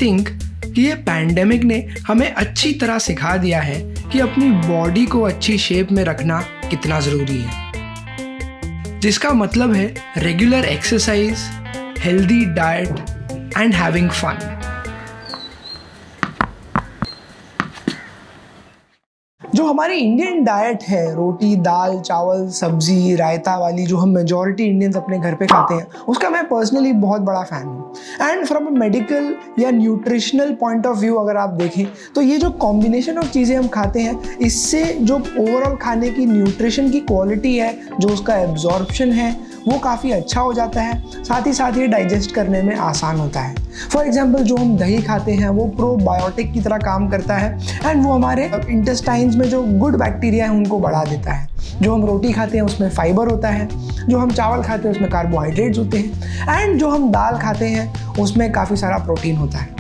Think कि ये pandemic ने हमें अच्छी तरह सिखा दिया है कि अपनी बॉडी को अच्छी शेप में रखना कितना ज़रूरी है, जिसका मतलब है regular exercise, healthy diet and having fun. जो हमारी इंडियन डाइट है, रोटी दाल चावल सब्जी रायता वाली, जो हम मेजॉरिटी इंडियंस अपने घर पे खाते हैं, उसका मैं पर्सनली बहुत बड़ा फ़ैन हूँ। एंड फ्रॉम अ मेडिकल या न्यूट्रिशनल पॉइंट ऑफ व्यू अगर आप देखें तो ये जो कॉम्बिनेशन ऑफ चीज़ें हम खाते हैं, इससे जो ओवरऑल खाने की न्यूट्रिशन की क्वालिटी है, जो उसका एब्जॉर्प्शन है, वो काफ़ी अच्छा हो जाता है। साथ ही ये डाइजेस्ट करने में आसान होता है। फॉर एग्जाम्पल जो हम दही खाते हैं वो प्रोबायोटिक की तरह काम करता है एंड वो हमारे इंटेस्टाइन्स में जो गुड बैक्टीरिया है उनको बढ़ा देता है। जो हम रोटी खाते हैं उसमें फाइबर होता है, जो हम चावल खाते हैं उसमें कार्बोहाइड्रेट्स होते हैं एंड जो हम दाल खाते हैं उसमें काफ़ी सारा प्रोटीन होता है।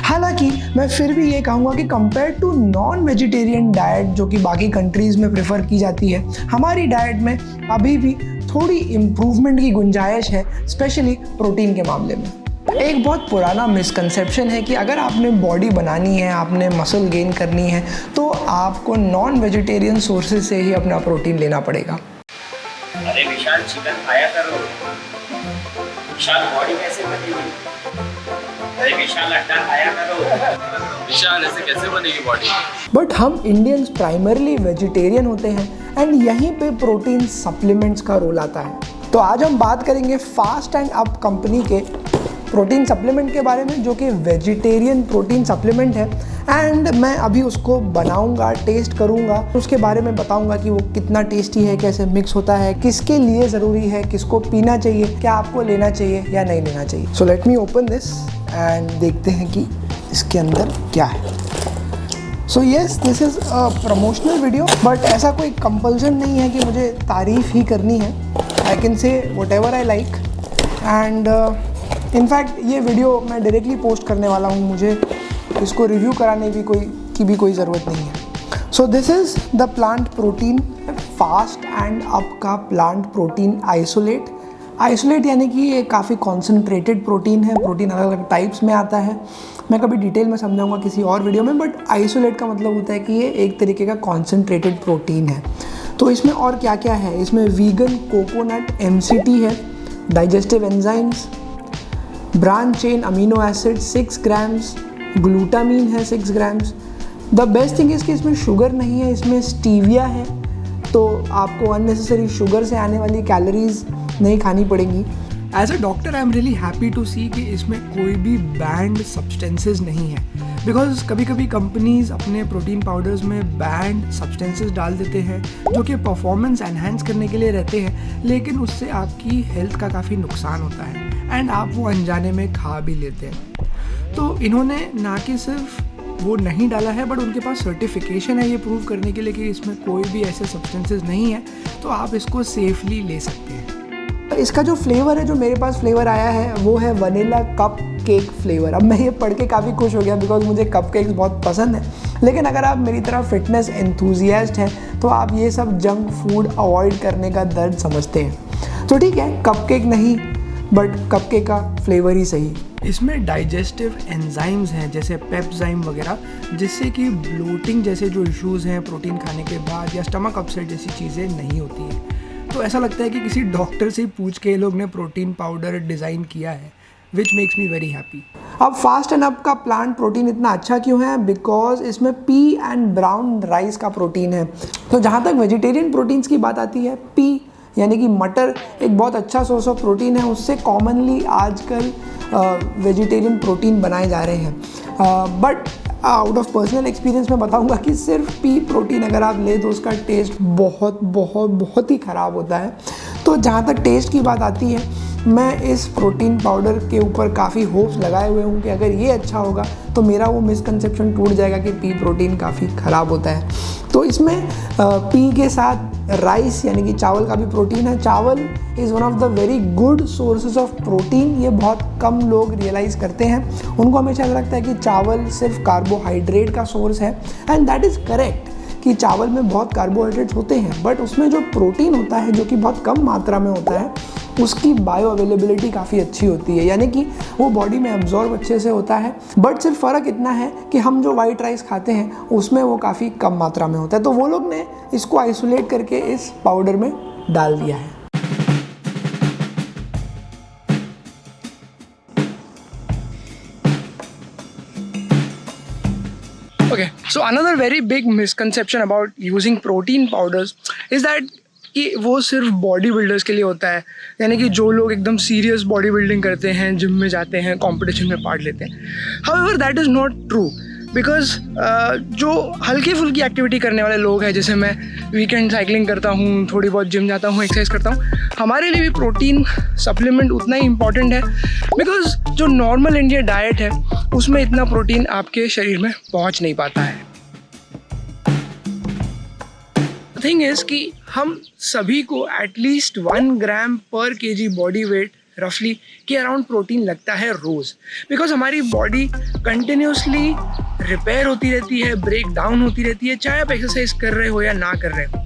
हालांकि मैं फिर भी ये कहूँगा कि compare to non vegetarian diet जो कि बाकी कंट्रीज़ में प्रेफर की जाती है, हमारी डाइट में अभी भी थोड़ी इम्प्रूवमेंट की गुंजाइश है, स्पेशली प्रोटीन के मामले में। एक बहुत पुराना मिसकंसेप्शन है कि अगर आपने बॉडी बनानी है, आपने मसल गेन करनी है, तो आपको नॉन वेजिटेरियन सोर्सेज से ही अपना प्रोटीन लेना पड़ेगा। अरे विशाल, चिकन खाया करो। विशाल, बॉडी कैसे बनेगी? अरे विशाल, अंडा खाया करो। विशाल, ऐसे कैसे बनेगी बॉडी? बट हम इंडियंस प्राइमरली वेजिटेरियन होते हैं एंड यहीं पे प्रोटीन सप्लीमेंट्स का रोल आता है। तो आज हम बात करेंगे फास्ट एंड अप कंपनी के प्रोटीन सप्लीमेंट के बारे में, जो कि वेजिटेरियन प्रोटीन सप्लीमेंट है एंड मैं अभी उसको बनाऊंगा, टेस्ट करूंगा, उसके बारे में बताऊंगा कि वो कितना टेस्टी है, कैसे मिक्स होता है, किसके लिए ज़रूरी है, किसको पीना चाहिए, क्या आपको लेना चाहिए या नहीं लेना चाहिए। So let me open this and देखते हैं कि इसके अंदर क्या है। So yes, this is a promotional video, but ऐसा कोई कंपल्सन नहीं है कि मुझे तारीफ़ ही करनी है। I can say what ever I like and in fact ये वीडियो मैं डायरेक्टली पोस्ट करने वाला हूँ, मुझे इसको रिव्यू कराने की भी कोई ज़रूरत नहीं है। So this is the plant protein, fast and up का प्लांट प्रोटीन आइसोलेट यानी कि ये काफ़ी कॉन्सेंट्रेटेड प्रोटीन है। प्रोटीन अलग अलग टाइप्स में आता है, मैं कभी डिटेल में समझाऊंगा किसी और वीडियो में, बट आइसोलेट का मतलब होता है कि ये एक तरीके का कॉन्सेंट्रेटेड प्रोटीन है। तो इसमें और क्या क्या है, इसमें वीगन कोकोनट MCT है, digestive enzymes, branch chain amino acid 6 grams, glutamine है 6 grams. The best thing is कि इसमें शुगर नहीं है, इसमें स्टीविया है, तो आपको अननेसेसरी शुगर से आने वाली कैलोरीज नहीं खानी पड़ेंगी। As a doctor I am really happy to see कि इसमें कोई भी बैंड सब्सटेंसेस नहीं है, बिकॉज कभी कभी कंपनीज अपने प्रोटीन पाउडर्स में बैंड सब्सटेंसेस डाल देते हैं जो कि परफॉर्मेंस एनहांस करने के लिए रहते हैं, लेकिन उससे आपकी हेल्थ का काफ़ी नुकसान होता है एंड आप वो अनजाने में खा भी लेते हैं। तो इन्होंने ना कि सिर्फ वो नहीं डाला है, बट उनके पास सर्टिफिकेशन है ये प्रूव करने के लिए कि इसमें कोई भी ऐसे सब्सटेंसेस नहीं है, तो आप इसको सेफली ले सकते हैं। इसका जो फ्लेवर है, जो मेरे पास फ्लेवर आया है, वो है वनीला कप केक फ्लेवर। अब मैं ये पढ़ के काफ़ी खुश हो गया बिकॉज मुझे कप केक्स बहुत पसंद है, लेकिन अगर आप मेरी तरह फिटनेस एंथुजियास्ट हैं तो आप ये सब जंक फूड अवॉइड करने का दर्द समझते हैं। तो ठीक है, कप केक नहीं, बट कप केक का फ्लेवर ही सही। इसमें डाइजेस्टिव एंजाइम्स हैं जैसे पेप्जाइम वगैरह, जिससे कि ब्लोटिंग जैसे जो इश्यूज़ हैं प्रोटीन खाने के बाद या स्टमक अपसेट जैसी चीज़ें नहीं होती हैं। तो ऐसा लगता है कि किसी डॉक्टर से पूछ के लोग ने प्रोटीन पाउडर डिज़ाइन किया है, which makes me very happy. अब फास्ट एंड अप का प्लांट प्रोटीन इतना अच्छा क्यों है? बिकॉज इसमें पी एंड ब्राउन राइस का प्रोटीन है। तो जहाँ तक वेजिटेरियन प्रोटीन्स की बात आती है, पी यानी कि मटर एक बहुत अच्छा सोर्स ऑफ प्रोटीन है, उससे कॉमनली आजकल वेजिटेरियन प्रोटीन बनाए जा रहे हैं। But out of personal experience मैं बताऊंगा कि सिर्फ पी प्रोटीन अगर आप ले तो उसका टेस्ट बहुत बहुत बहुत ही ख़राब होता है। तो जहाँ तक टेस्ट की बात आती है, मैं इस प्रोटीन पाउडर के ऊपर काफ़ी होप्स लगाए हुए हूँ कि अगर ये अच्छा होगा तो मेरा वो मिसकंसेप्शन टूट जाएगा कि पी प्रोटीन काफ़ी ख़राब होता है। तो इसमें पी के साथ राइस यानी कि चावल का भी प्रोटीन है। चावल is one of the very good sources of protein. ये बहुत कम लोग रियलाइज़ करते हैं, उनको हमेशा लगता है कि चावल सिर्फ कार्बोहाइड्रेट का सोर्स है, एंड दैट इज़ करेक्ट कि चावल में बहुत कार्बोहाइड्रेट्स होते हैं, बट उसमें जो प्रोटीन होता है जो कि बहुत कम मात्रा में होता है, उसकी बायो अवेलेबिलिटी काफ़ी अच्छी होती है, यानी कि वो बॉडी में एब्जॉर्ब अच्छे से होता है। बट सिर्फ फ़र्क इतना है कि हम जो वाइट राइस खाते हैं उसमें वो काफ़ी कम मात्रा में होता है, तो वो लोग ने इसको आइसोलेट करके इस पाउडर में डाल दिया है। Okay, so another very big misconception about using protein powders is that कि वो सिर्फ बॉडी बिल्डर्स के लिए होता है, यानी कि जो लोग एकदम सीरियस बॉडी बिल्डिंग करते हैं, जिम में जाते हैं, कंपटीशन में पार्ट लेते हैं। However that is not true, because जो हल्की फुल्की एक्टिविटी करने वाले लोग हैं, जैसे मैं वीकेंड साइकिलिंग करता हूँ, थोड़ी बहुत जिम जाता हूँ, एक्सरसाइज करता हूँ, हमारे लिए भी प्रोटीन सप्लीमेंट उतना ही इम्पॉर्टेंट है, बिकॉज जो नॉर्मल इंडियन डाइट है उसमें इतना प्रोटीन आपके शरीर में पहुँच नहीं पाता है। थिंग इज़ कि हम सभी को एटलीस्ट 1 ग्राम पर केजी बॉडी वेट रफली के अराउंड प्रोटीन लगता है रोज़, बिकॉज हमारी बॉडी कंटिन्यूसली रिपेयर होती रहती है, ब्रेक डाउन होती रहती है, चाहे आप एक्सरसाइज कर रहे हो या ना कर रहे हो।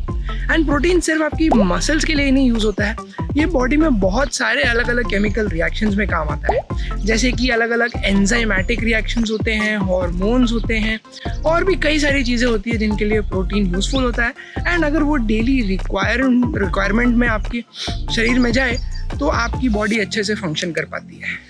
एंड प्रोटीन सिर्फ आपकी मसल्स के लिए ही नहीं यूज़ होता है, ये बॉडी में बहुत सारे अलग अलग केमिकल रिएक्शंस में काम आता है, जैसे कि अलग अलग एंजाइमेटिक रिएक्शंस होते हैं, हार्मोन्स होते हैं, और भी कई सारी चीज़ें होती है जिनके लिए प्रोटीन यूज़फुल होता है। एंड अगर वो डेली रिक्वायरमेंट में आपके शरीर में जाए तो आपकी बॉडी अच्छे से फंक्शन कर पाती है।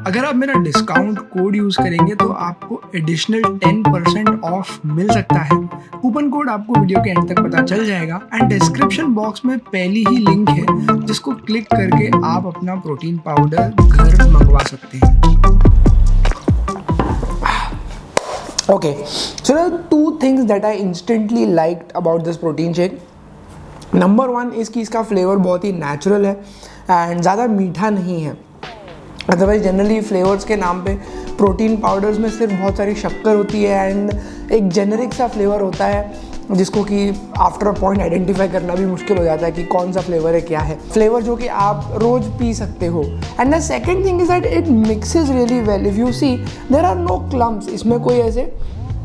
अगर आप मेरा डिस्काउंट कोड यूज़ करेंगे तो आपको एडिशनल 10% ऑफ मिल सकता है। कूपन कोड आपको वीडियो के एंड तक पता चल जाएगा, एंड डिस्क्रिप्शन बॉक्स में पहली ही लिंक है जिसको क्लिक करके आप अपना प्रोटीन पाउडर घर मंगवा सकते हैं। Okay, so there are 2 things that I instantly liked about this protein shake. Number 1 is कि इसका फ्लेवर बहुत ही नेचुरल है एंड ज़्यादा मीठा नहीं है। अदरवाइज जनरली फ्लेवर्स के नाम पे प्रोटीन पाउडर्स में सिर्फ बहुत सारी शक्कर होती है एंड एक जेनरिक सा फ्लेवर होता है जिसको कि आफ्टर अ पॉइंट आइडेंटिफाई करना भी मुश्किल हो जाता है कि कौन सा फ्लेवर है, क्या है फ्लेवर, जो कि आप रोज़ पी सकते हो। And the second thing is that it mixes really well. If you see there are no clumps, इसमें कोई ऐसे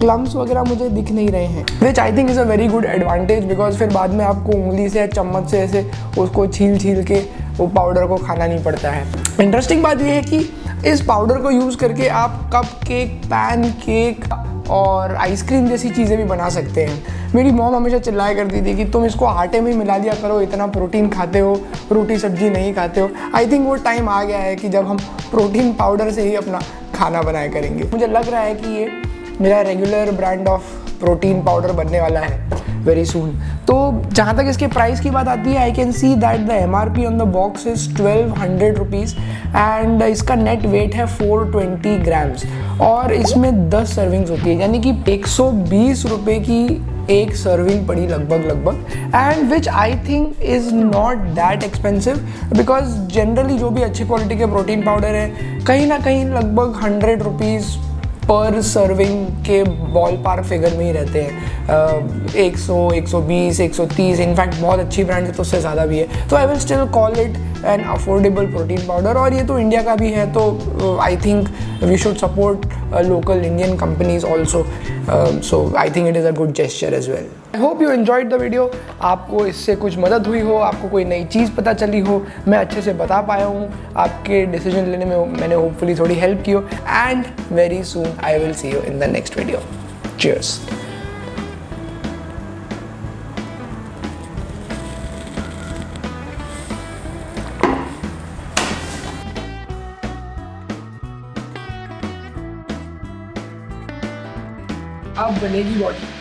क्लम्प्स वगैरह मुझे दिख नहीं रहे हैं, which I think is a very good advantage, because फिर बाद में आपको उंगली से या चम्मच से ऐसे उसको छील के वो पाउडर को खाना नहीं पड़ता है। इंटरेस्टिंग बात ये है कि इस पाउडर को यूज़ करके आप कप केक, पैन केक और आइसक्रीम जैसी चीज़ें भी बना सकते हैं। मेरी मॉम हमेशा चिल्लाया करती थी कि तुम इसको आटे में मिला दिया करो, इतना प्रोटीन खाते हो, रोटी सब्जी नहीं खाते हो। आई थिंक वो टाइम आ गया है कि जब हम प्रोटीन पाउडर से ही अपना खाना बनाया करेंगे। मुझे लग रहा है कि ये मेरा regular brand of protein powder बनने वाला है वेरी सून। तो जहाँ तक इसके प्राइस की बात आती है, I can see that the MRP on the box is 1200 rupees and इसका नेट वेट है 420 ग्राम्स और इसमें 10 सर्विंग्स होती है, यानी कि 120 रुपये की एक सर्विंग पड़ी लगभग, and which I think is not that expensive, because generally जो भी अच्छी क्वालिटी के प्रोटीन पाउडर है कहीं ना कहीं लगभग 100 रुपीज़ पर सर्विंग के बॉल पार्क फिगर में ही रहते हैं। 100, 120, 130, इनफैक्ट बहुत अच्छी ब्रांड है तो उससे ज़्यादा भी है। तो I will still call it an affordable protein powder, और ये तो इंडिया का भी है, तो I think we should support local Indian companies also, so I think it is a good gesture as well. I hope you enjoyed the video. आपको इससे कुछ मदद हुई हो, आपको कोई नई चीज़ पता चली हो, मैं अच्छे से बता पाया हूँ, आपके डिसीजन लेने में मैंने होपफुली थोड़ी हेल्प की हो, and very soon I will see you in the next video. Cheers. अब बनेगी बॉडी।